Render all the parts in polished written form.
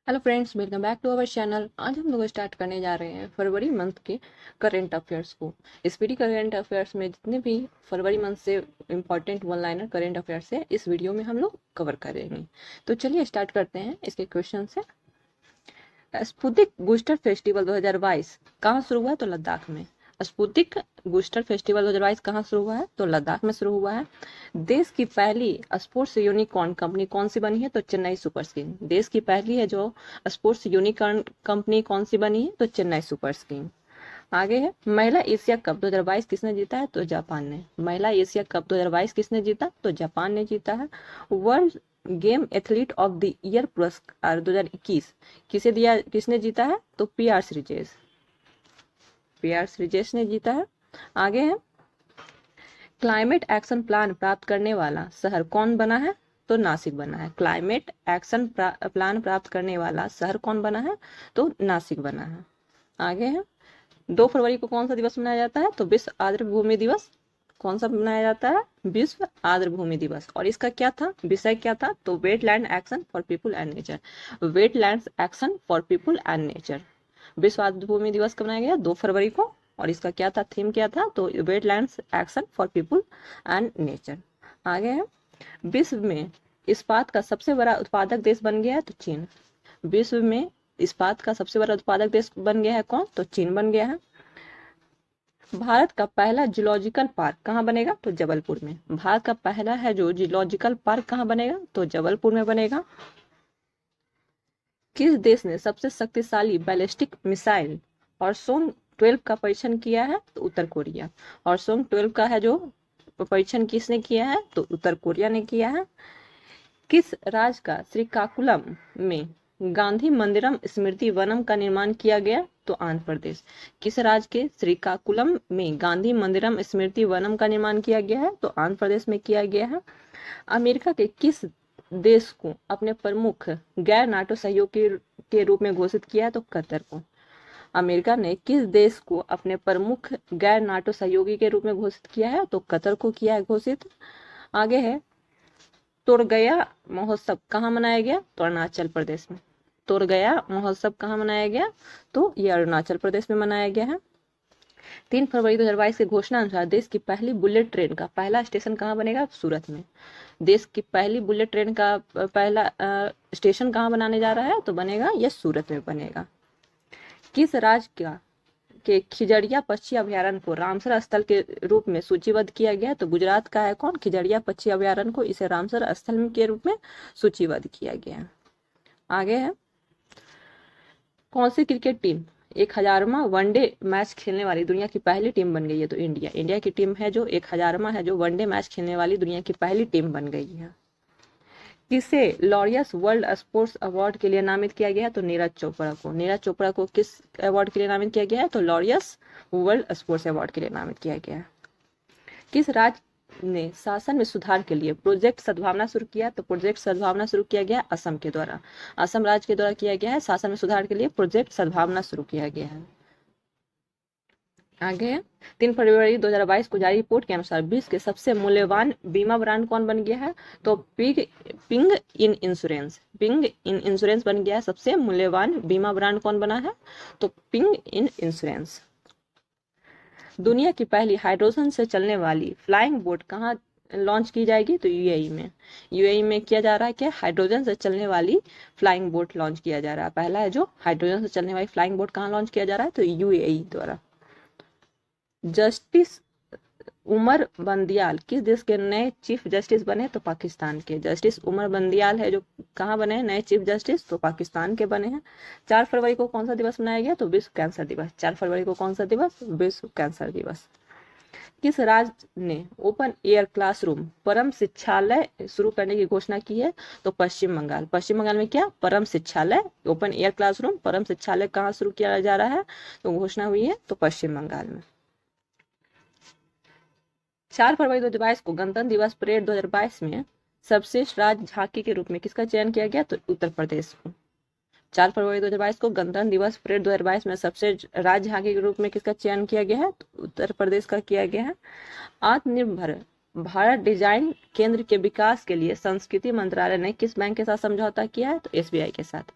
Hello friends, welcome back to our channel. आज हम लोग स्टार्ट करने जा रहे हैं फरवरी मंथ के करंट अफेयर्स को। इस वीडियो करंट अफेयर्स में जितने भी फरवरी मंथ से important one liner current affairs है, इस वीडियो में हम लोग कवर करेंगे। तो चलिए स्टार्ट करते हैं इसके क्वेश्चन से। स्पुतनिक बूस्टर फेस्टिवल 2022 कहाँ शुरू हुआ है? तो लद्दाख में। स्पुतनिक बूस्टर फेस्टिवल 2022 कहाँ शुरू हुआ है? तो लद्दाख में शुरू हुआ है। देश की पहली स्पोर्ट्स यूनिकॉर्न कंपनी कौन सी बनी है? तो चेन्नई सुपर किंग। देश की पहली है जो स्पोर्ट्स यूनिकॉर्न कंपनी कौन सी बनी है? तो चेन्नई सुपर किंग। आगे है महिला एशिया कप 2022 किसने जीता है? तो जापान ने। महिला एशिया कप 2022 किसने जीता? तो जापान ने जीता है। World game athlete of the year पुरस्कार 2021 किसने जीता है? तो पीआर श्रीजेश ने जीता है। आगे है क्लाइमेट एक्शन प्लान प्राप्त करने वाला शहर कौन बना है? तो नासिक बना है। क्लाइमेट एक्शन प्लान प्राप्त करने वाला शहर कौन बना है? तो नासिक बना है। आगे है 2 फरवरी को कौन सा दिवस मनाया जाता है? तो विश्व आर्द्र भूमि दिवस। कौन सा मनाया जाता है? विश्व आर्द्र भूमि दिवस। और इसका क्या था, विषय क्या था? तो wetland action for people and nature. Wetland action for people and nature. विश्व आर्द्र भूमि दिवस कब मनाया गया? 2 फरवरी को। और इसका क्या था, थीम क्या था? तो wetlands action for people and nature. आगे है विश्व में इस्पात का सबसे बड़ा उत्पादक देश बन गया है तो चीन। विश्व में इस्पात का सबसे बड़ा उत्पादक देश बन गया है कौन? तो चीन बन गया है। भारत का पहला जूलॉजिकल पार्क कहाँ बनेगा? तो जबलपुर में। भारत का पहला है जो जूलॉजिकल पार्क कहाँ बनेगा? तो जबलपुर में बनेगा। किस देश ने सबसे शक्तिशाली बैलिस्टिक मिसाइल और सोंग 12 का परीक्षण किया है? तो उत्तर कोरिया। और सोंग 12 का है जो परीक्षण किसने किया है? तो उत्तर कोरिया ने किया है। किस राज्य का श्रीकाकुलम में गांधी मंदिरम स्मृति वनम का निर्माण किया गया? तो आंध्र प्रदेश। किस राज्य के श्रीकाकुलम में गांधी मंदिरम स्मृति वनम का निर्माण किया गया है? तो आंध्र प्रदेश में किया गया है। अमेरिका के किस देश को अपने प्रमुख गैर नाटो सहयोगी के रूप में घोषित किया है? तो कतर को। अमेरिका ने किस देश को अपने प्रमुख गैर नाटो सहयोगी के रूप में घोषित किया है? तो कतर को किया है घोषित। आगे है तुरगया महोत्सव कहाँ मनाया गया? तो अरुणाचल प्रदेश में। तुरगया महोत्सव कहाँ मनाया गया? तो ये अरुणाचल प्रदेश में मनाया गया है। 3 फरवरी 2022 की घोषणा अनुसार देश की पहली बुलेट ट्रेन का पहला स्टेशन कहाँ बनेगा? सूरत में। देश की पहली बुलेट ट्रेन का पहला स्टेशन कहाँ बनाने जा रहा है? तो बनेगा यह सूरत में बनेगा। किस राज्य का के खिजड़िया पक्षी अभयारण्य को रामसर स्थल के रूप में सूचीबद्ध किया गया? तो गुजरात का है कौन? खिजड़िया पक्षी अभयारण्य को इसे रामसर स्थल के रूप में सूचीबद्ध किया गया है। आगे है कौन सी क्रिकेट टीम 1000वां वनडे मैच खेलने वाली दुनिया की पहली टीम बन गई है? तो इंडिया की टीम है जो 1000वां है जो वनडे मैच खेलने वाली दुनिया की पहली टीम बन गई है। किसे लॉरियस वर्ल्ड स्पोर्ट्स अवार्ड के लिए नामित किया गया है? तो नीरज चोपड़ा को। नीरज चोपड़ा को किस अवार्ड के लिए नामित किया गया है? तो लॉरियस वर्ल्ड स्पोर्ट्स अवार्ड के लिए नामित किया गया है। किस राज्य ने शासन में सुधार के लिए प्रोजेक्ट सद्भावना शुरू किया? तो प्रोजेक्ट सद्भावना शुरू किया गया असम के द्वारा। असम राज्य के द्वारा किया गया है शासन में सुधार के लिए प्रोजेक्ट सद्भावना शुरू किया गया है। आगे है 3 फरवरी 2022 को जारी रिपोर्ट के अनुसार विश्व के सबसे मूल्यवान बीमा ब्रांड कौन बन गया है? तो पिंग इन इंश्योरेंस बन गया है। सबसे मूल्यवान बीमा ब्रांड कौन बना है? तो पिंग इन इंश्योरेंस। दुनिया की पहली हाइड्रोजन से चलने वाली फ्लाइंग बोट कहाँ लॉन्च की जाएगी? तो यूएई में। यूएई में किया जा रहा है क्या? हाइड्रोजन से चलने वाली फ्लाइंग बोट लॉन्च किया जा रहा है। पहला है जो हाइड्रोजन से चलने वाली फ्लाइंग बोट कहाँ लॉन्च किया जा रहा है? तो यूएई द्वारा। जस्टिस उमर बंदियाल किस देश के नए चीफ जस्टिस बने? तो पाकिस्तान के। जस्टिस उमर बंदियाल है जो कहाँ बने हैं नए चीफ जस्टिस? तो पाकिस्तान के बने हैं। 4 फरवरी को कौन सा दिवस मनाया गया? तो विश्व कैंसर दिवस। 4 फरवरी को कौन सा दिवस? विश्व कैंसर दिवस। किस राज्य ने ओपन एयर क्लासरूम परम शिक्षालय शुरू करने की घोषणा की है? तो पश्चिम बंगाल। पश्चिम बंगाल में क्या? परम शिक्षालय ओपन एयर क्लासरूम परम शिक्षालय कहाँ शुरू किया जा रहा है? तो घोषणा हुई है तो पश्चिम बंगाल में। 4 फरवरी 2022 को गणतंत्र दिवस परेड 2022 में सर्वश्रेष्ठ राज्य झांकी के रूप में किसका चयन किया गया? तो उत्तर प्रदेश को। 4 फरवरी 2022 को गणतंत्र दिवस परेड 2022 में सर्वश्रेष्ठ राज्य झांकी के रूप में किसका चयन किया गया है? तो उत्तर प्रदेश का किया गया है। आत्मनिर्भर भारत डिजाइन केंद्र के विकास के लिए संस्कृति मंत्रालय ने किस बैंक के साथ समझौता किया है? तो एसबीआई के साथ।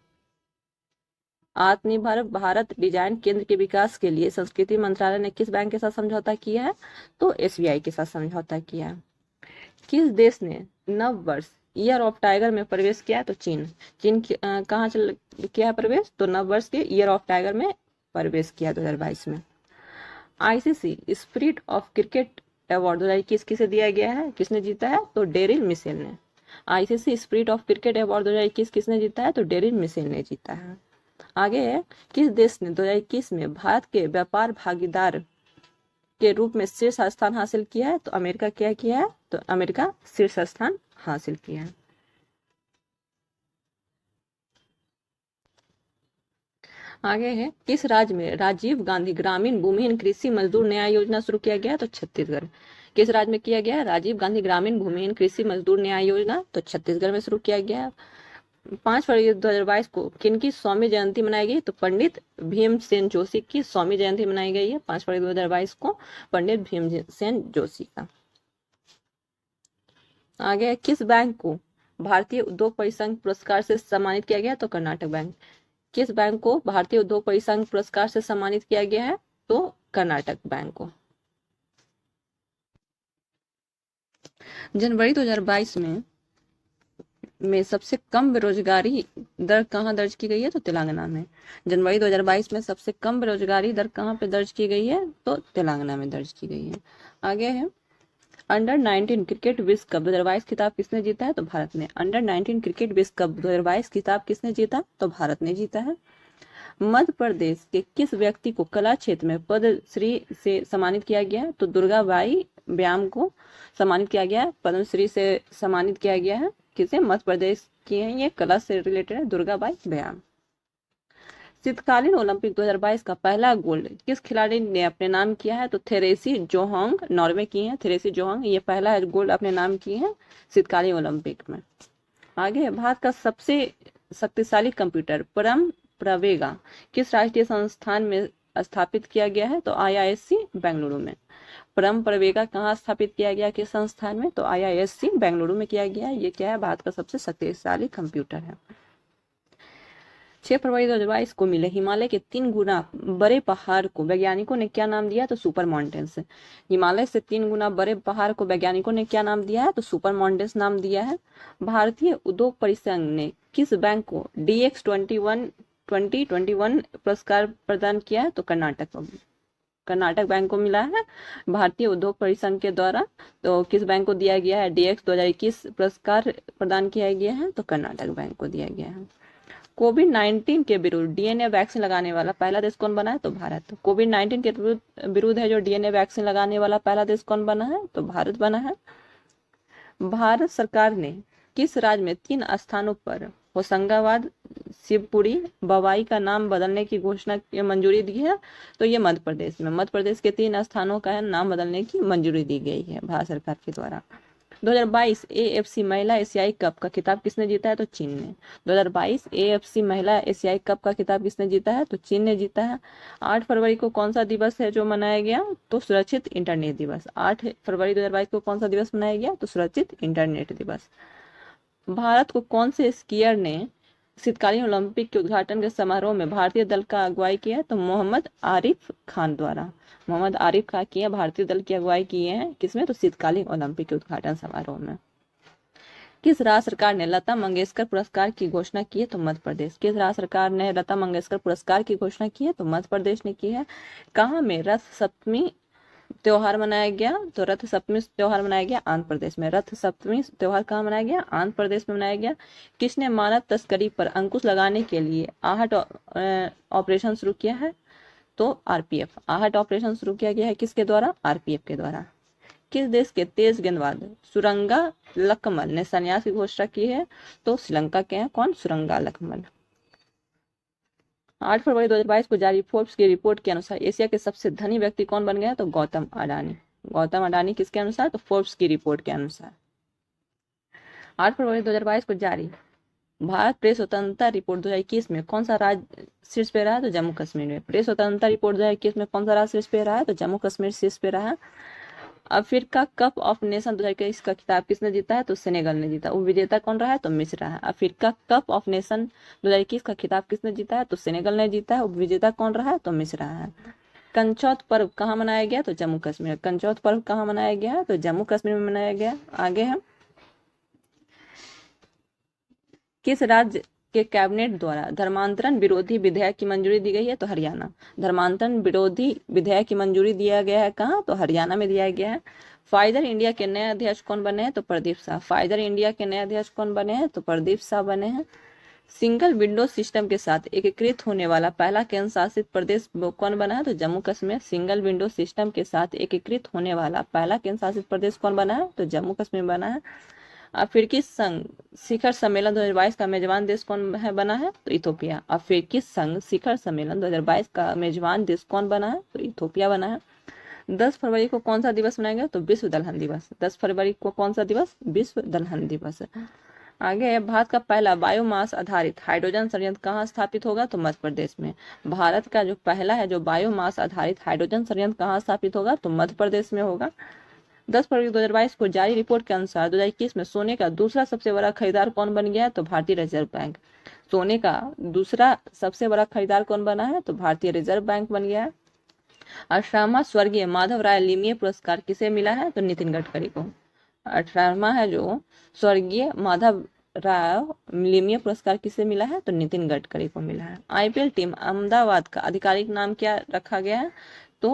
आत्मनिर्भर भारत डिजाइन केंद्र के विकास के लिए संस्कृति मंत्रालय ने किस बैंक के साथ समझौता किया है? तो एसबीआई के साथ समझौता किया है। किस देश ने नव वर्ष ईयर ऑफ टाइगर में प्रवेश किया? तो चीन। चीन कहाँ किया है प्रवेश? तो नव वर्ष के ईयर ऑफ टाइगर में प्रवेश किया 2022 में। ICC spirit of cricket award 2021 किसे दिया गया है? किसने जीता है? तो डेरिल मिशेल ने। ICC spirit of cricket award 2021 किसने जीता है? तो डेरिल मिशेल ने जीता है। आगे है, किस देश ने 2021 में भारत के व्यापार भागीदार के रूप में शीर्ष स्थान हासिल किया है? तो अमेरिका क्या किया है? तो अमेरिका शीर्ष स्थान हासिल किया है। आगे है, किस राज्य में राजीव गांधी ग्रामीण भूमिहीन कृषि मजदूर न्याय योजना शुरू किया गया? तो छत्तीसगढ़। किस राज्य में किया गया? राजीव गांधी ग्रामीण भूमिहीन कृषि मजदूर न्याय योजना तो छत्तीसगढ़ में शुरू किया गया। 5 फरवरी 2022 को किनकी स्वामी जयंती मनाई गई? तो पंडित भीमसेन जोशी की स्वामी जयंती मनाई गई है 5 फरवरी 2022 को, पंडित भीमसेन जोशी का। आगे, किस बैंक को भारतीय उद्योग परिसंघ पुरस्कार से सम्मानित किया गया? तो कर्नाटक बैंक। किस बैंक को भारतीय उद्योग परिसंघ पुरस्कार से सम्मानित किया गया है? तो कर्नाटक बैंक को। जनवरी 2022 में सबसे कम बेरोजगारी दर कहाँ दर्ज की गई है? तो तेलंगाना में। जनवरी 2022 में सबसे कम बेरोजगारी दर कहाँ पे दर्ज की गई है? तो तेलंगाना में दर्ज की गई है। आगे है, अंडर 19 क्रिकेट विश्व कप 2022 खिताब किसने जीता है? तो भारत ने। अंडर 19 क्रिकेट विश्व कप 2022 खिताब किसने जीता? तो भारत ने जीता है। मध्य प्रदेश के किस व्यक्ति को कला क्षेत्र में पद्मश्री से सम्मानित किया गया है? तो दुर्गाबाई व्यायाम को सम्मानित किया गया है, पद्मश्री से सम्मानित किया गया है। किसे? मध्य प्रदेश की है, ये कला से रिलेटेड है, दुर्गाबाई व्यायाम। शीतकालीन ओलंपिक 2022 का पहला गोल्ड किस खिलाड़ी ने अपने नाम किया है? तो थेरेसी जोहोंग, नॉर्वे की है थेरेसी जोहोंग, ये पहला गोल्ड अपने नाम की है शीतकालीन ओलंपिक में। आगे, भारत का सबसे शक्तिशाली कंप्यूटर परम प्रवेगा किस राष्ट्रीय संस्थान में स्थापित किया गया है? तो आईआईएससी बेंगलुरु में। परम प्रवेगा कहाँ स्थापित किया गया, किस संस्थान में? तो आईआईएससी बेंगलुरु में किया गया। ये क्या है? भारत का सबसे शक्तिशाली कंप्यूटर है। 6 फरवरी 2022 को मिले हिमालय के 3 गुना बड़े पहाड़ को वैज्ञानिकों ने क्या नाम दिया? तो सुपर माउंटेन्स। हिमालय से 3 गुना बड़े पहाड़ को वैज्ञानिकों ने क्या नाम दिया है? तो सुपर माउंटेन्स नाम दिया है। भारतीय उद्योग परिसंघ ने किस बैंक को DX 2021 पुरस्कार प्रदान किया है? तो कर्नाटक बैंक को मिला है भारतीय उद्योग परिसंघ के द्वारा। तो किस बैंक को दिया गया है? DX 2021 पुरस्कार प्रदान किया गया है, तो कर्नाटक बैंक को दिया गया है। कोविड-19 के विरुद्ध डीएनए वैक्सीन लगाने वाला पहला देश कौन बना है? तो भारत। कोविड-19 के विरुद्ध है जो डीएनए वैक्सीन लगाने वाला पहला देश कौन बना है? तो भारत बना है। भारत सरकार ने किस राज्य में 3 स्थानों पर होशंगाबाद, शिवपुरी, बवाई का नाम बदलने की घोषणा की मंजूरी दी है? तो ये मध्य प्रदेश में। मध्य प्रदेश के 3 स्थानों का नाम बदलने की मंजूरी दी गई है भारत सरकार के द्वारा। 2022 AFC महिला एशियाई कप का खिताब किसने जीता है? तो चीन ने। 2022 AFC महिला एशियाई कप का खिताब किसने जीता है? तो चीन ने जीता है। 8 फरवरी को कौन सा दिवस है जो मनाया गया? तो सुरक्षित इंटरनेट दिवस। 8 फरवरी 2022 को कौन सा दिवस मनाया गया? तो सुरक्षित इंटरनेट दिवस। भारत को कौन से स्कीयर ने शीतकालीन ओलंपिक के उद्घाटन के समारोह में भारतीय दल का अगुवाई किया? तो मोहम्मद आरिफ खान द्वारा। मोहम्मद आरिफ खान की भारतीय दल की अगुवाई किए हैं किसमें? तो शीतकालीन ओलंपिक के उद्घाटन समारोह में। किस राज्य सरकार ने लता मंगेशकर पुरस्कार की घोषणा की है? तो मध्य प्रदेश। किस राज्य सरकार ने लता मंगेशकर पुरस्कार की घोषणा की है? तो मध्य प्रदेश ने की है। कहाँ में रथ सप्तमी त्योहार मनाया गया? तो रथ सप्तमी त्योहार मनाया गया आंध्र प्रदेश में। रथ सप्तमी त्योहार कहाँ मनाया गया? आंध्र प्रदेश में मनाया गया। किसने मानव तस्करी पर अंकुश लगाने के लिए आहट ऑपरेशन शुरू किया है? तो आरपीएफ। आहट ऑपरेशन शुरू किया गया है किसके द्वारा? आरपीएफ के द्वारा। किस देश के तेज गेंदबाज सुरंगा लकमल ने संन्यास की घोषणा की है? तो श्रीलंका के हैं। कौन? सुरंगा लकमल। 8 फरवरी 2022 को जारी फोर्ब्स की रिपोर्ट के अनुसार एशिया के सबसे धनी व्यक्ति कौन बन गया? तो गौतम अडानी। गौतम अडानी किसके अनुसार? तो फोर्ब्स की रिपोर्ट के अनुसार। 8 फरवरी 2022 को जारी भारत प्रेस स्वतंत्रता रिपोर्ट 2021 में कौन सा राज्य शीर्ष पे रहा है? तो जम्मू कश्मीर में। प्रेस स्वतंत्रता रिपोर्ट 2021 में कौन सा राज्य शीर्ष पे रहा है? तो जम्मू कश्मीर शीर्ष पे रहा। अफ्रीका कप ऑफ नेशन 2021 का खिताब किसने जीता है? तो सेनेगल ने जीता। विजेता कौन रहा है? तो मिस्र रहा है। अफ्रीका कप ऑफ नेशन 2021 का खिताब किसने जीता है? तो सेनेगल ने जीता है। विजेता कौन रहा है? तो मिस्र रहा है। कंचौथ पर्व कहाँ मनाया गया? तो जम्मू कश्मीर। कंचौथ पर्व कहाँ मनाया गया है? तो जम्मू कश्मीर में मनाया गया। आगे है, किस राज्य के कैबिनेट द्वारा धर्मांतरण विरोधी विधेयक की मंजूरी दी गई है? तो हरियाणा। धर्मांतरण विरोधी विधेयक की मंजूरी दिया गया है कहाँ? तो हरियाणा में दिया गया है। फाइजर इंडिया के नए अध्यक्ष कौन बने हैं? तो प्रदीप शाह। फाइजर इंडिया के नए अध्यक्ष कौन बने हैं? तो प्रदीप शाह बने हैं। सिंगल विंडो सिस्टम के साथ एकीकृत होने वाला पहला केंद्र शासित प्रदेश कौन बना है? तो Jammu Kashmir. Single window system के साथ एकीकृत होने वाला पहला केंद्र शासित प्रदेश कौन बना है? तो जम्मू कश्मीर बना है। अफ्रीकी संघ शिखर सम्मेलन 2022 का मेजबान देश कौन है बना है? तो इथोपिया। अफ्रीकी संघ शिखर सम्मेलन 2022 का मेजबान देश कौन बना है? तो इथोपिया बना है। 10 फरवरी को कौन सा दिवस मनाएंगे? तो विश्व दलहन दिवस। 10 फरवरी को कौन सा दिवस? विश्व दलहन दिवस। आगे है, भारत का पहला बायोमास आधारित हाइड्रोजन संयंत्र कहाँ स्थापित होगा? तो मध्य प्रदेश में। भारत का जो पहला है जो बायोमास आधारित हाइड्रोजन संयंत्र कहाँ स्थापित होगा? तो मध्य प्रदेश में होगा। 10 फरवरी 2022 को जारी रिपोर्ट के अनुसार 2021 में सोने का दूसरा सबसे बड़ा खरीदार कौन बन गया है? तो भारतीय रिजर्व बैंक। सोने का दूसरा सबसे बड़ा खरीदार कौन बना है? तो भारतीय रिजर्व बैंक बन गया है। 18वां स्वर्गीय माधव राय लिमये पुरस्कार किसे मिला है? तो नितिन गडकरी को। 18वां है जो स्वर्गीय माधव राय लिमये पुरस्कार किसे मिला है? तो नितिन गडकरी को मिला है। आईपीएल टीम अहमदाबाद का आधिकारिक नाम क्या रखा गया है? तो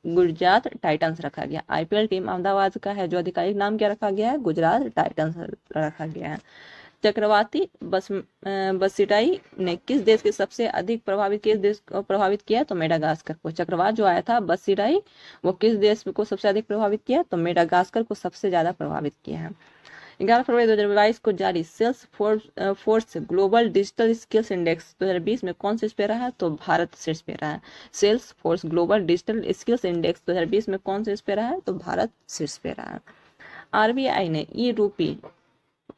गुजरात टाइटंस रखा गया। आईपीएल टीम अहमदाबाद का है जो आधिकारिक नाम क्या रखा गया है? गुजरात टाइटंस रखा गया है। चक्रवाती बसिटाई ने किस देश के सबसे अधिक किस देश को प्रभावित किया? तो मेडागास्कर को। चक्रवात जो आया था बसिटाई वो किस देश को सबसे अधिक प्रभावित किया? तो मेडागास्कर को सबसे ज्यादा प्रभावित किया है। 11 फरवरी 2022 को जारी Salesforce global digital skills index 2020 में कौन शीर्ष पे रहा है? तो भारत शीर्ष पे रहा है। Salesforce global digital skills index 2020 में कौन शीर्ष पे रहा है? तो भारत शीर्ष पे रहा है। आरबीआई ने ई रूपी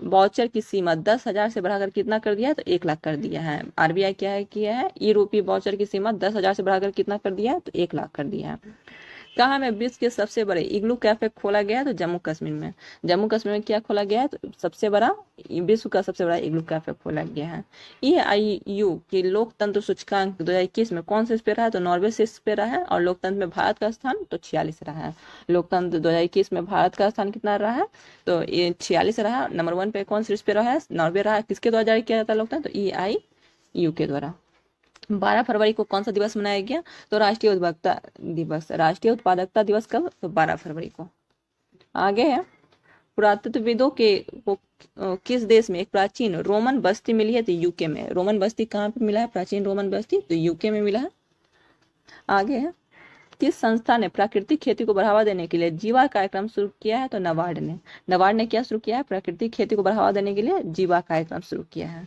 वाउचर की सीमा 10,000 से बढ़ाकर कितना कर दिया है? तो 1 लाख कर दिया है। आरबीआई क्या है किया है? ई रूपी वाउचर की सीमा 10,000 से बढ़ाकर कितना कर दिया है? तो 1 लाख कर दिया है। कहाँ में विश्व के सबसे बड़े इग्लू कैफे खोला गया है? तो जम्मू कश्मीर में। जम्मू कश्मीर में क्या खोला गया है? तो सबसे बड़ा विश्व का सबसे बड़ा इग्लू कैफे खोला गया है। EIU की लोकतंत्र सूचकांक 2021 में कौन शीर्ष पे रहा है? तो नॉर्वे शीर्ष पे रहा है। और लोकतंत्र में भारत का स्थान तो 46 रहा है। लोकतंत्र 2021 में भारत का स्थान कितना रहा है? तो ये 46 रहा। नंबर 1 पे कौन शीर्ष पे रहा है? नॉर्वे रहा। किसके द्वारा जारी किया जाता है लोकतंत्र? तो EIU के द्वारा। 12 फरवरी को कौन सा दिवस मनाया गया? तो राष्ट्रीय उत्पादकता दिवस। राष्ट्रीय उत्पादकता दिवस कब? तो 12 फरवरी को। आगे है, पुरातत्वविदों को किस देश में एक प्राचीन रोमन बस्ती मिली है? तो यूके में। रोमन बस्ती कहाँ पे मिला है? प्राचीन रोमन बस्ती तो यूके में मिला है। आगे है, किस संस्था ने प्राकृतिक खेती को बढ़ावा देने के लिए जीवा कार्यक्रम शुरू किया है? तो नाबार्ड ने। नाबार्ड ने क्या शुरू किया है? प्राकृतिक खेती को बढ़ावा देने के लिए जीवा कार्यक्रम शुरू किया है।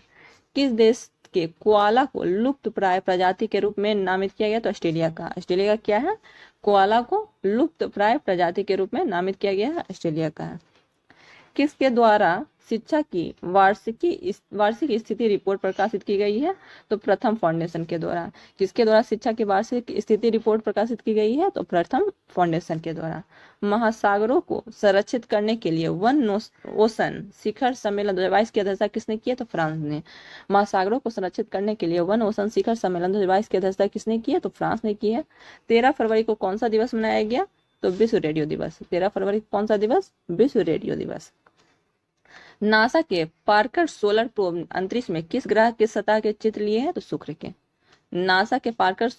किस देश के कोआला को लुप्त प्राय प्रजाति के रूप में नामित किया गया? तो ऑस्ट्रेलिया का। ऑस्ट्रेलिया का क्या है? कोआला को लुप्त प्राय प्रजाति के रूप में नामित किया गया है, ऑस्ट्रेलिया का है। किसके द्वारा शिक्षा की वार्षिक स्थिति रिपोर्ट प्रकाशित की गई है? तो प्रथम फाउंडेशन के द्वारा। किसके द्वारा शिक्षा की वार्षिक स्थिति रिपोर्ट प्रकाशित की गई है? तो प्रथम फाउंडेशन के द्वारा। महासागरों को संरक्षित करने के लिए वन ओशन शिखर सम्मेलन 2022 की अध्यक्षता किसने की है? तो फ्रांस ने। महासागरों को संरक्षित करने के लिए वन ओशन शिखर सम्मेलन 2022 की अध्यक्षता किसने की है? तो फ्रांस ने की है। 13 फरवरी को कौन सा दिवस मनाया गया? तो विश्व रेडियो दिवस। 13 फरवरी को कौन सा दिवस? विश्व रेडियो दिवस। नासा के पार्कर सोलर प्रोब अंतरिक्ष में किस ग्रह के सतह के चित्र लिए हैं? तो शुक्र के। नासा के पार्कर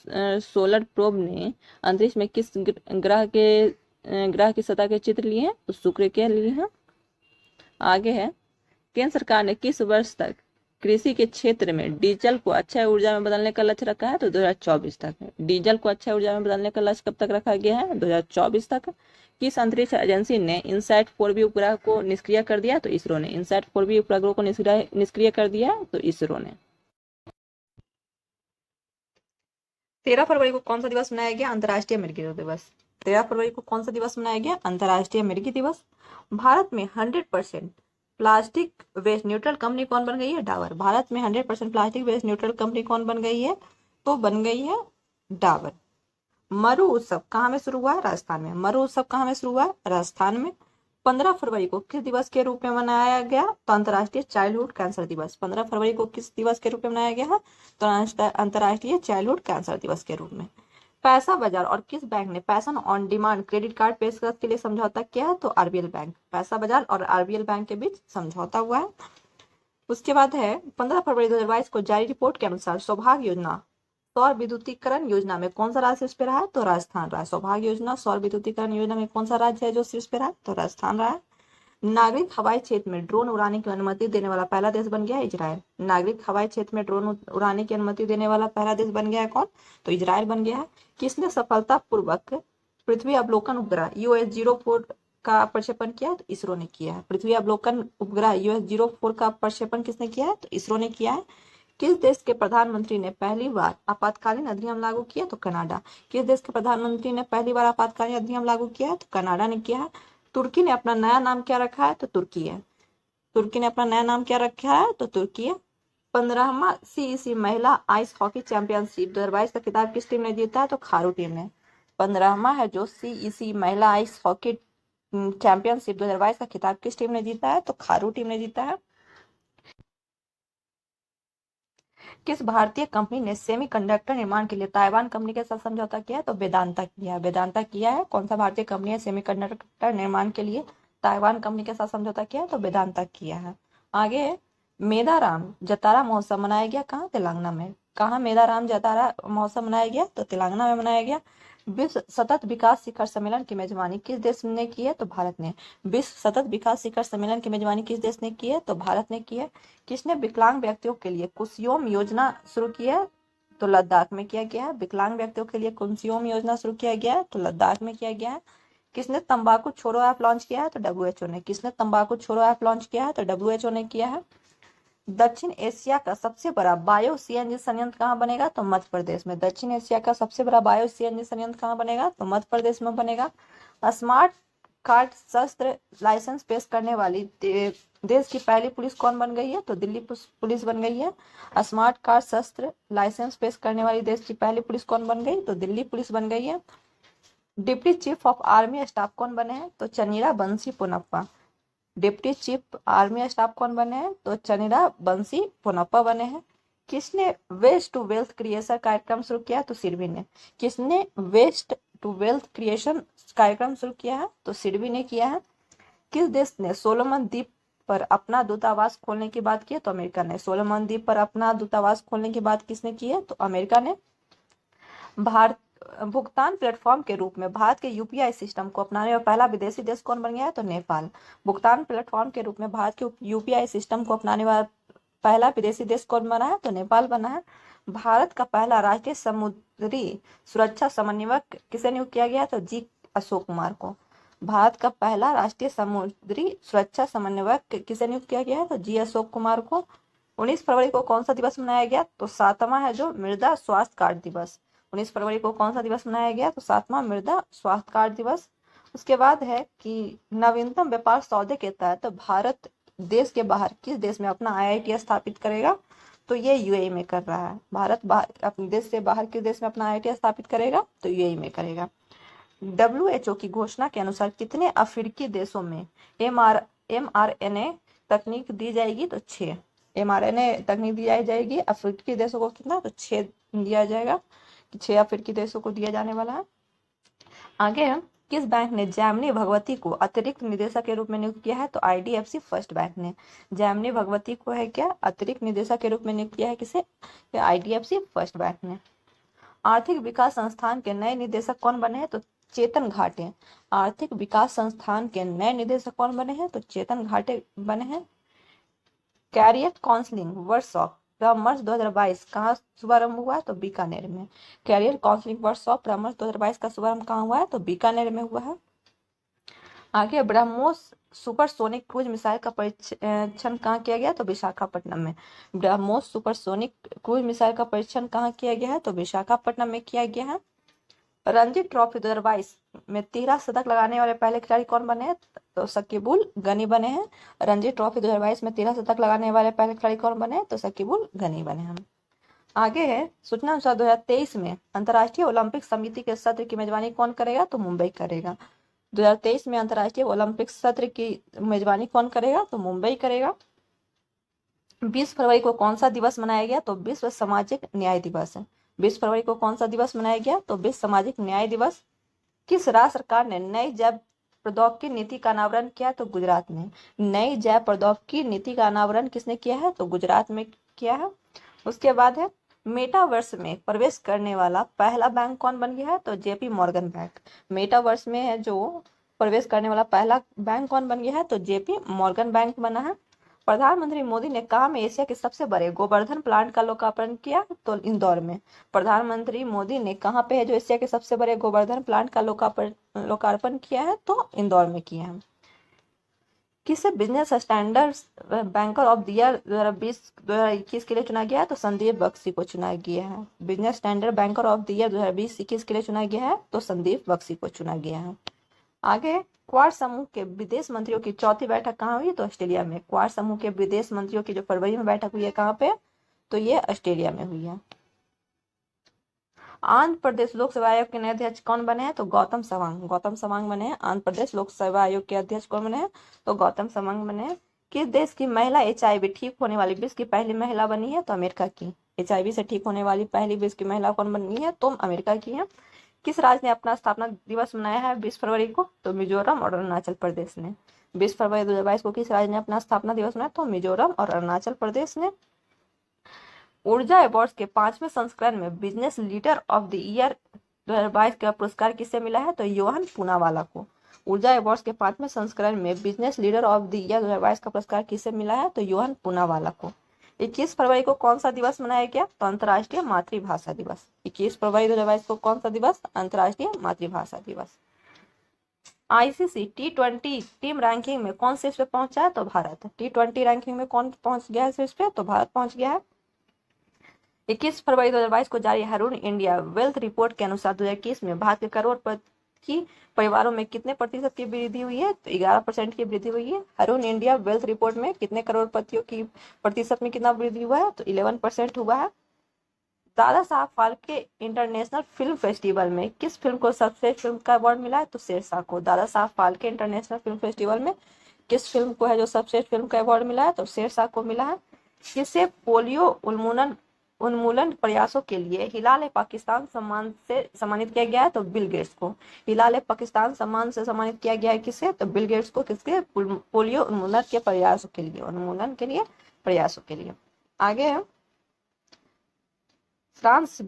सोलर प्रोब ने अंतरिक्ष में किस ग्रह की सतह के चित्र लिए हैं? तो शुक्र के लिए हैं। आगे है, केंद्र सरकार ने किस वर्ष तक कृषि के क्षेत्र में डीजल को अक्षय ऊर्जा में बदलने का लक्ष्य रखा है? तो 2024 तक। डीजल को अक्षय ऊर्जा में बदलने का लक्ष्य कब तक रखा गया है? 2024 तक। किस अंतरिक्ष एजेंसी ने इनसैट 4B उपग्रह को निष्क्रिय कर दिया? तो इसरो ने। इनसैट 4B उपग्रह को निष्क्रिय कर दिया तो इसरो ने। 13 फरवरी को कौन सा दिवस मनाया गया? अंतर्राष्ट्रीय मिर्गी दिवस। 13 फरवरी को कौन सा दिवस मनाया गया? अंतर्राष्ट्रीय मिर्गी दिवस। भारत में 100% प्लास्टिक वेस्ट न्यूट्रल कंपनी कौन बन गई है? डाबर। भारत में 100% प्लास्टिक वेस्ट न्यूट्रल कंपनी कौन बन गई है? तो बन गई है डाबर। मरु उत्सव कहाँ में शुरू हुआ है? राजस्थान में। मरु उत्सव कहाँ में शुरू हुआ है? राजस्थान में। 15 फरवरी को किस दिवस के रूप में मनाया गया? तो अंतर्राष्ट्रीय चाइल्डहुड कैंसर दिवस। 15 फरवरी को किस दिवस के रूप में मनाया गया है? तो अंतर्राष्ट्रीय चाइल्डहुड कैंसर दिवस के रूप में। पैसा बाजार और किस बैंक ने पैसा ऑन डिमांड क्रेडिट कार्ड पेशकश के लिए समझौता किया है? तो आरबीएल बैंक। पैसा बाजार और आरबीएल बैंक के बीच समझौता हुआ है। उसके बाद है 15 फरवरी 2022 को जारी रिपोर्ट के अनुसार सौभाग्य योजना सौर विद्युतीकरण योजना में कौन सा राज्य शीर्ष पे रहा है? तो राजस्थान रहा है। सौभाग्य योजना सौर विद्युतीकरण योजना में कौन सा राज्य है जो शीर्ष पे रहा है? तो राजस्थान रहा है। नागरिक हवाई क्षेत्र में ड्रोन उड़ाने की अनुमति देने वाला पहला देश बन गया है इजराइल। नागरिक हवाई क्षेत्र में ड्रोन उड़ाने की अनुमति देने वाला पहला देश बन गया है कौन? तो इजराइल बन गया है। किसने सफलतापूर्वक पृथ्वी अवलोकन उपग्रह US-04 का प्रक्षेपण किया है? तो इसरो ने किया है। पृथ्वी अवलोकन उपग्रह US-04 का प्रक्षेपण किसने किया है? तो इसरो ने किया है। किस देश के प्रधानमंत्री ने पहली बार आपातकालीन अधिनियम लागू किया? तो कनाडा। किस देश के प्रधानमंत्री ने पहली बार आपातकालीन अधिनियम लागू किया? तो कनाडा ने किया है। तुर्की ने अपना नया नाम क्या रखा है? तो तुर्की है। तुर्की ने अपना नया नाम क्या रखा है? तो तुर्की है। 15वां CEC महिला आइस हॉकी चैंपियनशिप 2022 का खिताब किस टीम ने जीता है? तो खारू टीम ने। 15वां है जो CEC महिला आइस हॉकी चैंपियनशिप 2022 का खिताब किस टीम ने जीता है? तो खारू टीम ने जीता है। किस भारतीय कंपनी ने सेमीकंडक्टर निर्माण के लिए ताइवान कंपनी के साथ समझौता किया है? तो वेदांता किया है। वेदांता किया है। कौन सा भारतीय कंपनी है सेमीकंडक्टर निर्माण के लिए ताइवान कंपनी के साथ समझौता किया है? तो वेदांता किया है। आगे मेदाराम जतारा महोत्सव मनाया गया कहाँ? तेलंगाना में। कहाँ मेदाराम जतारा महोत्सव मनाया गया? तो तेलंगाना में मनाया गया। विश्व सतत विकास शिखर सम्मेलन की मेजबानी किस देश ने की है? तो भारत ने। विश्व सतत विकास शिखर सम्मेलन की मेजबानी किस देश ने की है? तो भारत ने की है। किसने विकलांग व्यक्तियों के लिए कुसुम योजना शुरू की है? तो लद्दाख में किया गया है। विकलांग व्यक्तियों के लिए कुसुम योजना शुरू किया गया है तो लद्दाख में किया गया है। किसने तंबाकू छोड़ो ऐप लॉन्च किया है? तो WHO ने। किसने तंबाकू छोड़ो ऐप लॉन्च किया है? तो WHO ने किया है। दक्षिण एशिया का सबसे बड़ा बायो CNG संयंत्र कहाँ बनेगा? तो मध्य प्रदेश में। दक्षिण एशिया का सबसे बड़ा बायो CNG संयंत्र कहाँ बनेगा? तो मध्य प्रदेश में बनेगा। स्मार्ट कार्ड शस्त्र लाइसेंस पेश करने वाली देश की पहली पुलिस कौन बन गई है? तो दिल्ली पुलिस बन गई है। स्मार्ट कार्ड शस्त्र लाइसेंस पेश करने वाली देश की पहली पुलिस कौन बन गई? तो दिल्ली पुलिस बन गई है। Deputy chief of army staff कौन बने हैं? तो चनीरा बंसी Ponnappa. Deputy chief army staff कौन बने हैं? तो चनीरा बंसी पोनप्पा बने हैं। किसने वेस्ट टू वेल्थ क्रिएशन कार्यक्रम शुरू किया? तो सिडबी ने। किसने वेस्ट टू वेल्थ क्रिएशन कार्यक्रम शुरू किया है? तो सिडबी ने किया है। किस देश ने सोलोमन द्वीप पर अपना दूतावास खोलने की बात की है? तो अमेरिका ने। सोलोमन द्वीप पर अपना दूतावास खोलने की बात किसने की है? तो अमेरिका ने। भारत भुगतान प्लेटफॉर्म के रूप में भारत के UPI सिस्टम को अपनाने वाला पहला विदेशी देश कौन बन गया है? तो नेपाल। भुगतान प्लेटफॉर्म के रूप में भारत के UPI सिस्टम को अपनाने वाला पहला विदेशी देश कौन बना है? तो नेपाल बना है। भारत का पहला राष्ट्रीय समुद्री सुरक्षा समन्वयक किसे नियुक्त किया गया? तो G अशोक कुमार को। भारत का पहला राष्ट्रीय समुद्री सुरक्षा समन्वयक किसे नियुक्त किया गया है? तो G अशोक कुमार को। 19 फरवरी को कौन सा दिवस मनाया गया? तो 7वां है जो मृदा स्वास्थ्य कार्ड दिवस। 19 फरवरी को कौन सा दिवस मनाया गया? तो 7वां मृदा स्वास्थ्य कार्ड दिवस। उसके बाद है कि नवीनतम व्यापार सौदे के तहत भारत देश के बाहर किस देश में अपना IIT स्थापित करेगा? तो ये UAE में कर रहा है। भारत अपने देश से बाहर किस देश में अपना IIT स्थापित करेगा? तो UAE में करेगा। WHO की घोषणा के अनुसार कितने अफ्रीकी देशों में mRNA तकनीक दी जाएगी? तो 6 mRNA तकनीक दी जाएगी। अफ्रीकी देशों को कितना? तो 6 दिया जाएगा। 6 अफ्रीकी देशों को दिया जाने वाला है। आगे किस बैंक ने जैमिनी भगवती को अतिरिक्त निदेशक के रूप में नियुक्त किया है? तो IDFC फर्स्ट बैंक ने। जैमिनी भगवती को है क्या? अतिरिक्त निदेशक के रूप में नियुक्त किया है। किसे? IDFC फर्स्ट बैंक ने। आर्थिक विकास संस्थान के नए निदेशक कौन बने हैं? तो चेतन घाटे। आर्थिक विकास संस्थान के नए निदेशक कौन बने हैं? तो चेतन घाटे बने हैं। कैरियर काउंसलिंग वर्कशॉप परामर्श 2022 कहाँ शुभारंभ हुआ है? तो बीकानेर में। कैरियर काउंसलिंग वर्कशॉप परामर्श 2022 का शुभारंभ कहाँ हुआ है? तो बीकानेर में हुआ है। आगे ब्रह्मोस सुपरसोनिक क्रूज मिसाइल का परीक्षण कहाँ किया गया? तो विशाखापट्टनम में। ब्रह्मोस सुपरसोनिक क्रूज मिसाइल का परीक्षण कहाँ किया गया है? तो विशाखापट्टनम में किया गया है। रणजी ट्रॉफी 2022 में 13 शतक लगाने वाले पहले खिलाड़ी कौन बने हैं? तो शकीबुल गनी बने हैं। रणजी ट्रॉफी 2022 में 13 शतक लगाने वाले पहले खिलाड़ी कौन बने हैं? तो शकीबुल गनी बने हैं। आगे है सूचना अनुसार 2023 में अंतर्राष्ट्रीय ओलंपिक समिति के सत्र की मेजबानी कौन करेगा, तो मुंबई करेगा। 2023 में अंतर्राष्ट्रीय ओलंपिक सत्र की मेजबानी कौन करेगा, तो मुंबई करेगा। 20 फरवरी को कौन सा दिवस मनाया गया, तो विश्व सामाजिक न्याय दिवस है। 20 फरवरी को कौन सा दिवस मनाया गया, तो विश्व सामाजिक न्याय दिवस। किस राज्य सरकार ने नई जैव प्रौद्योगिकी नीति का अनावरण किया, तो गुजरात में। नई जैव प्रौद्योगिकी नीति का अनावरण किसने किया है, तो गुजरात में किया है। उसके बाद है मेटावर्स में प्रवेश करने वाला पहला बैंक कौन बन गया है, तो जेपी मॉर्गन बैंक। मेटावर्स में है जो प्रवेश करने वाला पहला बैंक कौन बन गया है, तो जेपी मॉर्गन बैंक बना है। प्रधानमंत्री मोदी ने कहा में एशिया के सबसे बड़े गोवर्धन प्लांट का लोकार्पण किया, तो इंदौर में। प्रधानमंत्री मोदी ने कहाँ पे है जो एशिया के सबसे बड़े गोवर्धन प्लांट का लोकार्पण किया है, तो इंदौर में किया है। किसे business standard banker of the year 2020-2021 के लिए चुना गया है, तो संदीप बख्शी को चुना गया है। Business standard banker of the year 2020-21 के लिए चुना गया है, तो संदीप बख्शी को चुना गया है। आगे क्वाड समूह के विदेश मंत्रियों की चौथी बैठक कहाँ हुई, तो ऑस्ट्रेलिया में। क्वाड समूह के विदेश मंत्रियों की जो फरवरी में बैठक हुई है कहाँ पे, तो ये ऑस्ट्रेलिया में हुई है। आंध्र प्रदेश लोक सेवा आयोग के नए अध्यक्ष कौन बने हैं, तो गौतम सवांग। गौतम सवांग बने हैं आंध्र प्रदेश लोक सेवा आयोग के अध्यक्ष कौन बने हैं, तो गौतम सवांग बने हैं। किस देश की महिला HIV ठीक होने वाली विश्व की पहली महिला बनी है, तो अमेरिका की। HIV से ठीक होने वाली पहली विश्व की महिला कौन बनी है, तो अमेरिका की है। किस राज्य ने अपना स्थापना दिवस मनाया है 20 फरवरी को, तो मिजोरम और अरुणाचल प्रदेश ने। 20 फरवरी 2022 को किस राज्य ने अपना स्थापना दिवस मनाया, तो मिजोरम और अरुणाचल प्रदेश ने। ऊर्जा अवार्ड्स के 5वें संस्करण में business leader of the year 2022 का पुरस्कार किसे मिला है, तो योहन पूनावाला को। ऊर्जा अवार्ड्स के 5वें संस्करण में business leader of the year 2022 का पुरस्कार किसे मिला है, तो योहन पूनावाला को। 21 फरवरी को कौन सा दिवस मनाया गया, तो अंतर्राष्ट्रीय मातृभाषा दिवस। 21 फरवरी 2022 को कौन सा दिवस, अंतर्राष्ट्रीय मातृभाषा दिवस। ICC T20 टीम रैंकिंग में कौन शीर्ष पे पहुंचा है, तो भारत। T20 रैंकिंग में कौन पहुंच गया है शीर्ष पे, तो भारत पहुंच गया है। 21 फरवरी 2022 को जारी हरून इंडिया वेल्थ रिपोर्ट के अनुसार 2021 में भारत के करोड़पति परिवारों में कितने प्रतिशत की वृद्धि हुई है, तो 11% की वृद्धि हुई है। हरून इंडिया वेल्थ रिपोर्ट में कितने करोड़पतियों की प्रतिशत में कितना वृद्धि हुआ है, तो 11% हुआ है। Dada Saheb Phalke international film festival में किस फिल्म को सर्वश्रेष्ठ फिल्म का अवार्ड मिला है, तो शेरशाह को। Dada Saheb Phalke international film festival में किस फिल्म को है जो सर्वश्रेष्ठ फिल्म का अवार्ड मिला है, तो शेरशाह को मिला है। किसे पोलियो उन्मूलन प्रयासों के लिए हिलाल पाकिस्तान सम्मान से सम्मानित किया गया है, तो बिल गेट्स को। हिलाल पाकिस्तान सम्मान से सम्मानित किया गया है किसे, तो बिल गेट्स को। किसके, पोलियो उन्मूलन के प्रयासों के लिए, उन्मूलन के लिए प्रयासों के लिए। आगे है फ्रांस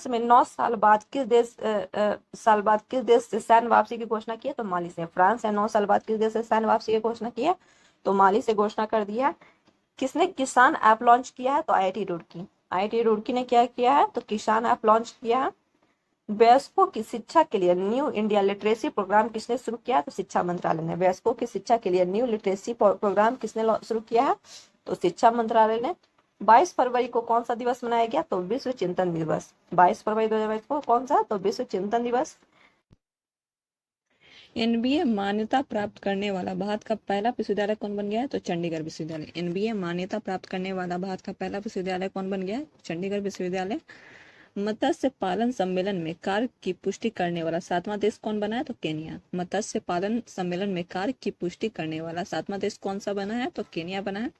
में 9 साल बाद किस देश से सैन्य वापसी की घोषणा की है, तो माली से। फ्रांस ने 9 साल बाद किस देश से सैन्य वापसी की घोषणा की है, तो माली से घोषणा कर दिया। किसने किसान ऐप लॉन्च किया है, तो IIT रुड़की ने क्या किया है, तो किसान ऐप लॉन्च किया है। वयस्कों की शिक्षा के लिए न्यू इंडिया लिटरेसी प्रोग्राम किसने शुरू किया है, तो शिक्षा मंत्रालय ने। वयस्कों की शिक्षा के लिए न्यू लिटरेसी प्रोग्राम किसने शुरू किया है, तो शिक्षा मंत्रालय ने। 22 फरवरी को कौन सा दिवस मनाया गया, तो विश्व चिंतन दिवस। 22 फरवरी 2022 को कौन सा, तो विश्व चिंतन दिवस। NBA मान्यता प्राप्त करने वाला भारत का पहला विश्वविद्यालय कौन बन गया है, तो चंडीगढ़ विश्वविद्यालय। NBA मान्यता प्राप्त करने वाला भारत का पहला विश्वविद्यालय कौन बन गया है, चंडीगढ़ विश्वविद्यालय। मत्स्य पालन सम्मेलन में कार्य की पुष्टि करने वाला 7वां देश कौन बना है, तो केनिया। मत्स्य पालन सम्मेलन में कार्य की पुष्टि करने वाला 7वां देश कौन सा बना है, तो केनिया बना है।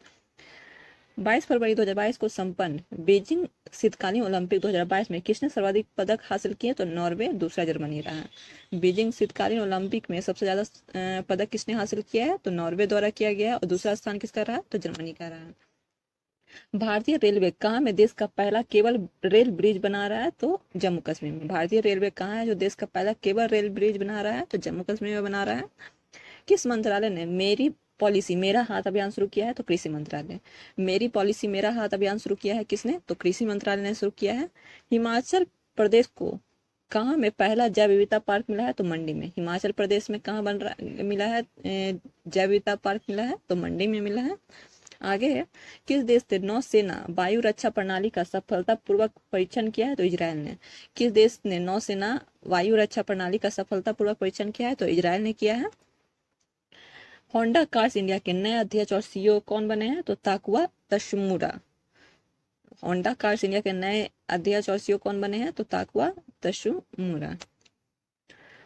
22 फरवरी 2022 को संपन्न बीजिंग शीतकालीन ओलंपिक 2022 में किसने सर्वाधिक पदक हासिल किए, तो नॉर्वे, दूसरा जर्मनी रहा। बीजिंग शीतकालीन ओलंपिक में सबसे ज्यादा पदक किसने हासिल किया है, तो नॉर्वे द्वारा किया गया है, और दूसरा स्थान किसका रहा, तो जर्मनी का रहा। भारतीय रेलवे कहाँ में देश का पहला केबल रेल ब्रिज बना रहा है, तो जम्मू कश्मीर में। भारतीय रेलवे कहाँ है जो देश का पहला केबल रेल ब्रिज बना रहा है, तो जम्मू कश्मीर में बना रहा है। किस मंत्रालय ने मेरी पॉलिसी मेरा हाथ अभियान शुरू किया है, तो कृषि मंत्रालय। मेरी पॉलिसी मेरा हाथ अभियान शुरू किया है किसने, तो कृषि मंत्रालय ने शुरू किया है। हिमाचल प्रदेश को कहाँ में पहला जैव विविधता पार्क मिला है, तो मंडी में। हिमाचल प्रदेश में कहाँ बन रहा मिला है जैव विविधता पार्क मिला है, तो मंडी में मिला है। आगे है किस देश ने नौसेना वायु रक्षा प्रणाली का सफलतापूर्वक परीक्षण किया है, तो इजरायल ने। किस देश ने नौसेना वायु रक्षा प्रणाली का सफलतापूर्वक परीक्षण किया है, तो इजरायल ने किया है। होंडा कार्स इंडिया के नए अध्यक्ष और CEO कौन बने हैं, तो ताकुआ तसुमुरा। ओंडा कार्स इंडिया के नए अध्यक्ष और सीईओ कौन बने हैं? तो ताकुआ तसुमुरा।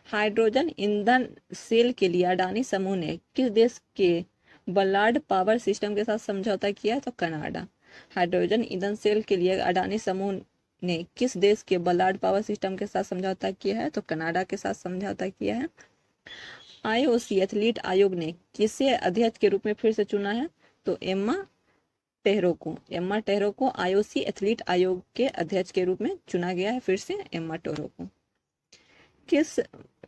हाइड्रोजन ईंधन सेल के लिए अडानी समूह ने किस देश के बलार्ड पावर सिस्टम के साथ समझौता किया है? तो कनाडा। हाइड्रोजन ईंधन सेल के लिए अडानी समूह ने किस देश के बलार्ड पावर सिस्टम के साथ समझौता किया है? तो कनाडा के साथ समझौता किया है। आईओसी एथलीट आयोग ने किसे अध्यक्ष के रूप में फिर से चुना है? तो एम्मा टेहरो को आईओसी एथलीट आयोग के अध्यक्ष के रूप में चुना गया है फिर से एम्मा टेहरो को। किस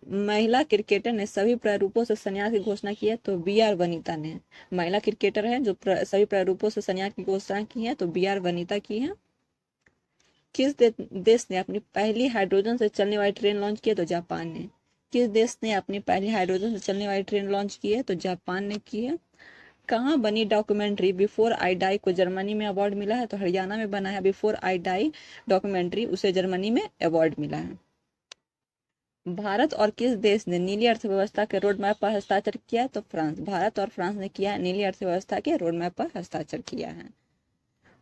महिला क्रिकेटर ने सभी प्रारूपों से संन्यास की घोषणा की है? तो बीआर वनिता ने। महिला क्रिकेटर है जो सभी प्रारूपों से संन्यास की घोषणा की है, तो बीआर वनिता की है। किस देश ने अपनी पहली हाइड्रोजन से चलने वाली ट्रेन लॉन्च की है? तो जापान ने। किस देश ने अपनी पहली हाइड्रोजन से चलने वाली ट्रेन लॉन्च की है? तो जापान ने की है। कहाँ बनी डॉक्यूमेंट्री बिफोर आई डाई को जर्मनी में अवार्ड मिला है? तो हरियाणा में बना है बिफोर आई डाई डॉक्यूमेंट्री, उसे जर्मनी में अवार्ड मिला है। भारत और किस देश ने नीली अर्थव्यवस्था के रोड मैप पर हस्ताक्षर किया है? तो फ्रांस। भारत और फ्रांस ने किया है, नीली अर्थव्यवस्था के रोड मैप पर हस्ताक्षर किया है।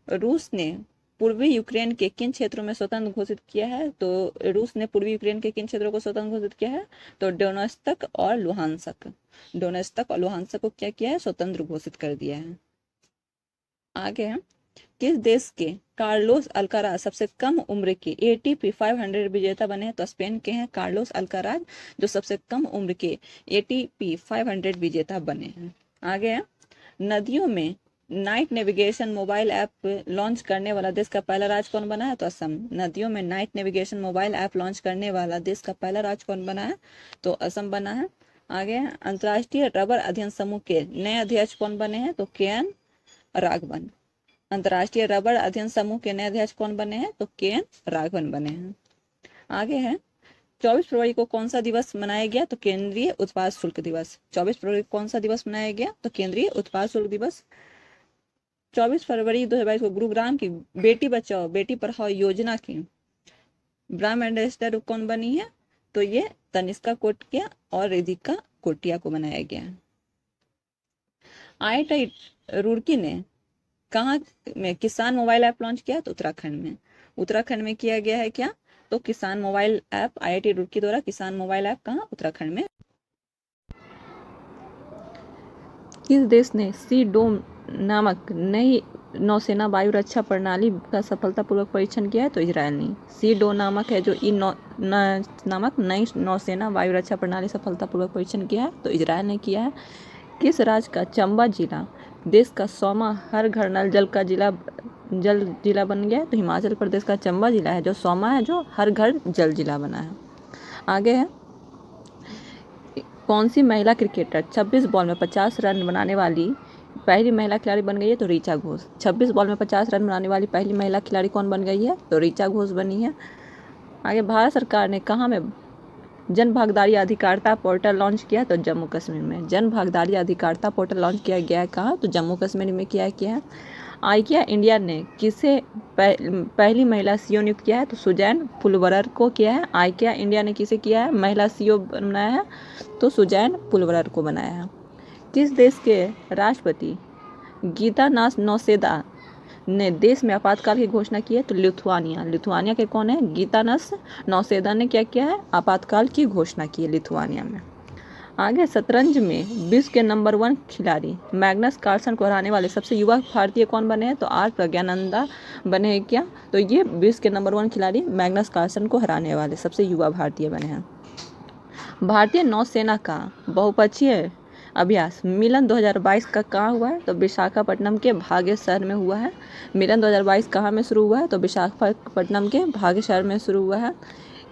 रूस ने पूर्वी यूक्रेन के किन क्षेत्रों में स्वतंत्र घोषित किया है? तो रूस ने पूर्वी यूक्रेन के किन क्षेत्रों को स्वतंत्र घोषित किया है? तो डोनेत्स्क और लुहांसक को क्या किया है? स्वतंत्र घोषित कर दिया है। आगे है, किस देश के कार्लोस अल्काराज सबसे कम उम्र के एटीपी 500 विजेता बने हैं? तो स्पेन के हैं कार्लोस अल्काराज जो सबसे कम उम्र के एटीपी 500 विजेता बने हैं। आगे है, नदियों में night navigation mobile app launch करने वाला देश का पहला राज्य कौन बना है? तो असम। नदियों में night navigation mobile app launch करने वाला देश का पहला राज्य कौन बना है? तो असम बना है। आगे है, अंतर्राष्ट्रीय रबर अध्ययन समूह के नए अध्यक्ष कौन बने हैं? तो केएन राघवन। अंतर्राष्ट्रीय रबर अध्ययन समूह के नए अध्यक्ष कौन बने हैं? तो केएन राघवन बने हैं। आगे है, 24 फरवरी को कौन सा दिवस मनाया गया? तो केंद्रीय उत्पाद शुल्क दिवस। 24 फरवरी को कौन सा दिवस मनाया गया? तो केंद्रीय उत्पाद शुल्क दिवस। 24 फरवरी 2022 को गुरुग्राम की बेटी बचाओ बेटी पढ़ाओ योजना की ब्रांड एम्बेसडर कौन बनी है? तो ये तनिष्का कोटिया और रिधिका कोटिया को बनाया गया है। IIT रुड़की ने कहाँ में किसान मोबाइल ऐप लॉन्च किया? तो उत्तराखंड में किया गया है क्या? तो किसान मोबाइल ऐप IIT रुड़की द्वारा किसान मोबाइल ऐप कहाँ? उत्तराखंड में। किस देश ने सी डोम नामक नई नौसेना वायु रक्षा प्रणाली का सफलतापूर्वक परीक्षण किया है? तो इजरायल ने। सी डो नामक है जो नामक नई नौसेना वायु रक्षा प्रणाली सफलतापूर्वक परीक्षण किया है? तो इजरायल ने किया है। किस राज्य का चंबा जिला देश का 100वां हर घर नल जल जिला बन गया है? तो हिमाचल प्रदेश का चंबा जिला है जो 100वां है जो हर घर जल जिला बना है। आगे है, कौन सी महिला क्रिकेटर 26 बॉल में 50 रन बनाने वाली पहली महिला खिलाड़ी बन गई है? तो ऋचा घोष। 26 बॉल में 50 रन बनाने वाली पहली महिला खिलाड़ी कौन बन गई है? तो ऋचा घोष बनी है। आगे, भारत सरकार ने कहाँ में जन भागीदारी अधिकारिता पोर्टल लॉन्च किया? तो जम्मू कश्मीर में। जन भागीदारी अधिकारिता पोर्टल लॉन्च किया गया है कहाँ? तो जम्मू कश्मीर में किया है। आइकिया इंडिया ने किसे पहली महिला सीईओ नियुक्त किया है? तो सुजैन पुलवरर को किया है। आइकिया इंडिया ने किसे किया है महिला सीईओ बनाया है? तो सुजैन पुलवरर को बनाया है। किस देश के राष्ट्रपति गीतानास नौसेदा ने देश में आपातकाल की घोषणा की है? तो लिथुआनिया के कौन है? गीतानास नौसेदा ने क्या किया है? आपातकाल की घोषणा की है लिथुआनिया में। आगे, शतरंज में विश्व के नंबर 1 खिलाड़ी मैग्नस कार्लसन को हराने वाले सबसे युवा भारतीय कौन बने हैं? तो आर प्रज्ञानंदा बने हैं क्या? तो ये विश्व के नंबर 1 खिलाड़ी मैग्नस कार्लसन को हराने वाले सबसे युवा भारतीय बने हैं। भारतीय नौसेना का बहुपक्षीय अभ्यास मिलन 2022 का कहाँ हुआ है? तो विशाखापट्टनम के भागे शहर में हुआ है। मिलन 2022 कहाँ में शुरू हुआ है? तो विशाखापट्टनम के भागे शहर में शुरू हुआ है।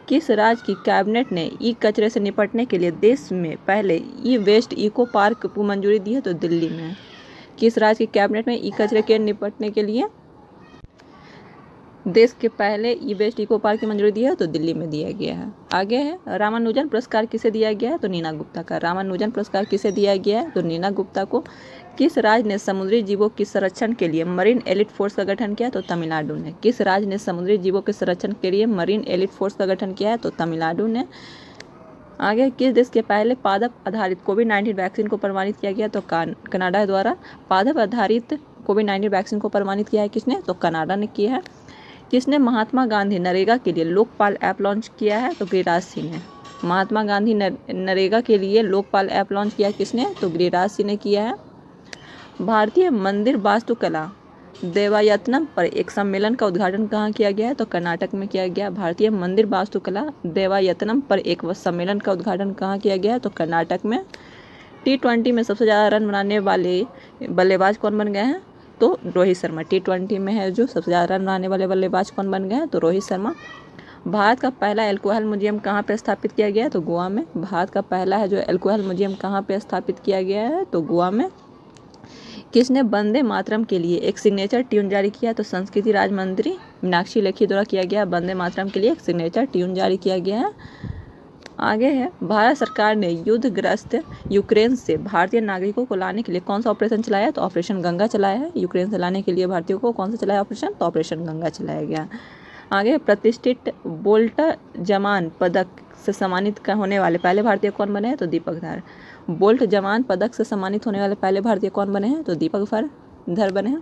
किस राज्य की कैबिनेट ने ई कचरे से निपटने के लिए देश में पहले ई वेस्ट इको पार्क को मंजूरी दी है? तो दिल्ली में। किस राज्य की कैबिनेट में ई कचरे के निपटने के लिए देश के पहले ई वेस्ट इको पार्क की मंजूरी दी है? तो दिल्ली में दिया गया है। आगे है, रामानुजन पुरस्कार किसे दिया गया है? तो नीना गुप्ता का। रामानुजन पुरस्कार किसे दिया गया है? तो नीना गुप्ता को। किस राज्य ने समुद्री जीवों के संरक्षण के लिए मरीन एलिट फोर्स का गठन किया? तो तमिलनाडु ने। किस राज्य ने समुद्री जीवों के संरक्षण के लिए मरीन एलिट फोर्स का गठन किया है? तो तमिलनाडु ने। आगे, किस देश के पहले पादप आधारित कोविड-19 वैक्सीन को प्रमाणित किया गया? तो कनाडा द्वारा। पादप आधारित कोविड-19 वैक्सीन को प्रमाणित किया है किसने? तो कनाडा ने किया है। किसने महात्मा गांधी नरेगा के लिए लोकपाल ऐप लॉन्च किया है? तो गिरिराज सिंह ने। महात्मा गांधी नरेगा के लिए लोकपाल ऐप लॉन्च किया किसने? तो गिरिराज सिंह ने किया है। भारतीय मंदिर वास्तुकला देवायतनम पर एक सम्मेलन का उद्घाटन कहाँ किया गया है? तो कर्नाटक में किया गया। भारतीय मंदिर वास्तुकला देवायतनम पर एक सम्मेलन का उद्घाटन कहाँ किया गया है? तो कर्नाटक में। T20 में सबसे ज़्यादा रन बनाने वाले बल्लेबाज कौन बन गए हैं? तो रोहित शर्मा। T20 में है जो सबसे ज़्यादा रन बनाने वाले बल्लेबाज कौन बन गए हैं? तो रोहित शर्मा। भारत का पहला एल्कोहल म्यूजियम कहाँ पर स्थापित किया गया है? तो गोवा में। भारत का पहला है जो एल्कोहल म्यूजियम कहाँ पर स्थापित किया गया है? तो गोवा में। किसने वंदे मातरम के लिए एक सिग्नेचर ट्यून जारी किया? तो संस्कृति राज्य मंत्री मीनाक्षी लेखी द्वारा किया गया। वंदे मातरम के लिए एक सिग्नेचर ट्यून जारी किया गया है। आगे है, भारत सरकार ने युद्धग्रस्त यूक्रेन से भारतीय नागरिकों को लाने के लिए कौन सा ऑपरेशन चलाया? तो ऑपरेशन गंगा चलाया है। यूक्रेन से लाने के लिए भारतीयों को कौन सा चलाया ऑपरेशन? तो ऑपरेशन गंगा चलाया गया। आगे, प्रतिष्ठित बोल्ट जमान पदक से सम्मानित होने वाले पहले भारतीय कौन बने हैं? तो दीपक धर। बोल्ट जमान पदक से सम्मानित होने वाले पहले भारतीय कौन बने हैं? तो दीपक धर बने हैं।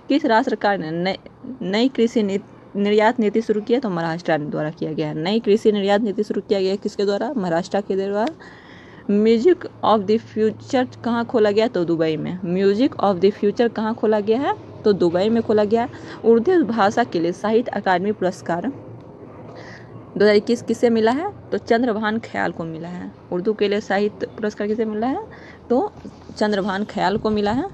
किस राज्य सरकार ने नई कृषि निर्यात नीति शुरू की है? तो महाराष्ट्र द्वारा किया गया है। नई कृषि निर्यात नीति शुरू किया गया है किसके द्वारा? महाराष्ट्र के द्वारा। म्यूजिक ऑफ द फ्यूचर कहाँ खोला गया? तो दुबई में। म्यूजिक ऑफ द फ्यूचर कहाँ खोला गया है? तो दुबई में खोला गया। उर्दू भाषा के लिए साहित्य अकादमी पुरस्कार 2021 किसे मिला है? तो चंद्रभान ख्याल को मिला है। उर्दू के लिए साहित्य पुरस्कार किसे मिला है? तो चंद्रभान ख्याल को मिला है।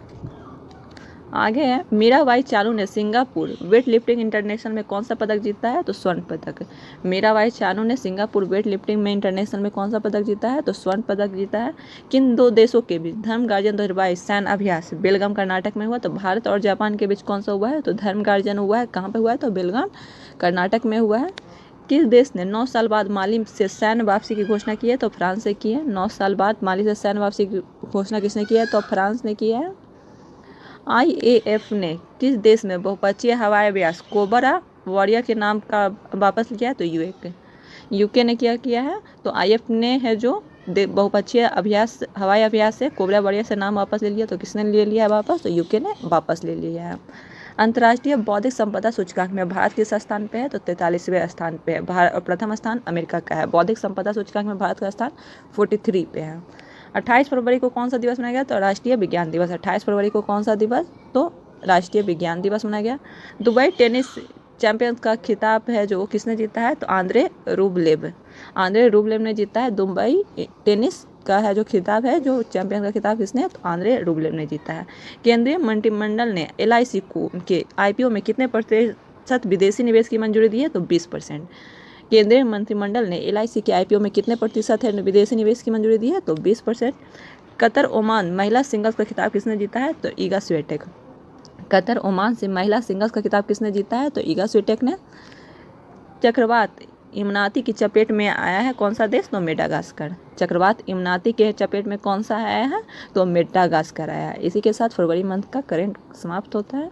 आगे है, मीराबाई चानू ने सिंगापुर वेट लिफ्टिंग इंटरनेशनल में कौन सा पदक जीता है? तो स्वर्ण पदक। मीराबाई चानू ने सिंगापुर वेट लिफ्टिंग में इंटरनेशनल में कौन सा पदक जीता है? तो स्वर्ण पदक जीता है। किन दो देशों के बीच धर्म गार्जन 2022 सैन्य अभ्यास बेलगाम कर्नाटक में हुआ? तो भारत और जापान के बीच कौन सा हुआ है? तो धर्म गार्जन हुआ है। कहाँ पर हुआ है? तो बेलगाम कर्नाटक में हुआ है। किस देश ने 9 साल बाद माली से सैन्य वापसी की घोषणा की है? तो फ्रांस से की है। 9 साल बाद माली से सैन्य वापसी की घोषणा किसने की है? तो फ्रांस ने किया है। IAF ने किस देश में बहुपक्षीय हवाई अभ्यास कोबरा वॉरियर के नाम का वापस लिया? तो यूके ने किया है। तो IAF ने है जो बहुपक्षीय अभ्यास हवाई अभ्यास से कोबरा वॉरियर से नाम वापस ले लिया। तो किसने ले लिया है वापस? तो यूके ने वापस ले लिया है। अंतर्राष्ट्रीय बौद्धिक संपदा सूचकांक में भारत किस स्थान पे है? तो 43वें स्थान पे है। भारत और प्रथम स्थान अमेरिका का है। बौद्धिक संपदा सूचकांक में भारत का स्थान 43 पे है। 28 फरवरी को कौन सा दिवस मनाया गया? तो राष्ट्रीय विज्ञान दिवस। 28 फरवरी को कौन सा दिवस? तो राष्ट्रीय विज्ञान दिवस मनाया गया। दुबई टेनिस चैंपियन का खिताब है जो किसने जीता है? तो आंद्रे रूबलेव ने जीता है। दुबई टेनिस का है जो खिताब है जो चैंपियन का खिताब किसने? तो आंद्रे रूबलेव ने जीता है। केंद्रीय मंत्रिमंडल ने LIC को के IPO में कितने प्रतिशत विदेशी निवेश की मंजूरी दी है? तो 20%। केंद्रीय मंत्रिमंडल ने LIC के IPO में कितने प्रतिशत है विदेशी निवेश की मंजूरी दी है? तो 20%। कतर ओमान महिला सिंगल्स का खिताब किसने जीता है? तो ईगा स्वीटेक। कतर ओमान से महिला सिंगल्स का खिताब किसने जीता है? तो ईगा स्वीटेक ने। चक्रवात इमनाती की चपेट में आया है कौन सा देश? तो मेडागास्कर। चक्रवात इमनाती के चपेट में कौन सा आया है? तो मेडागास्कर आया है। इसी के साथ फरवरी मंथ का करंट समाप्त होता है।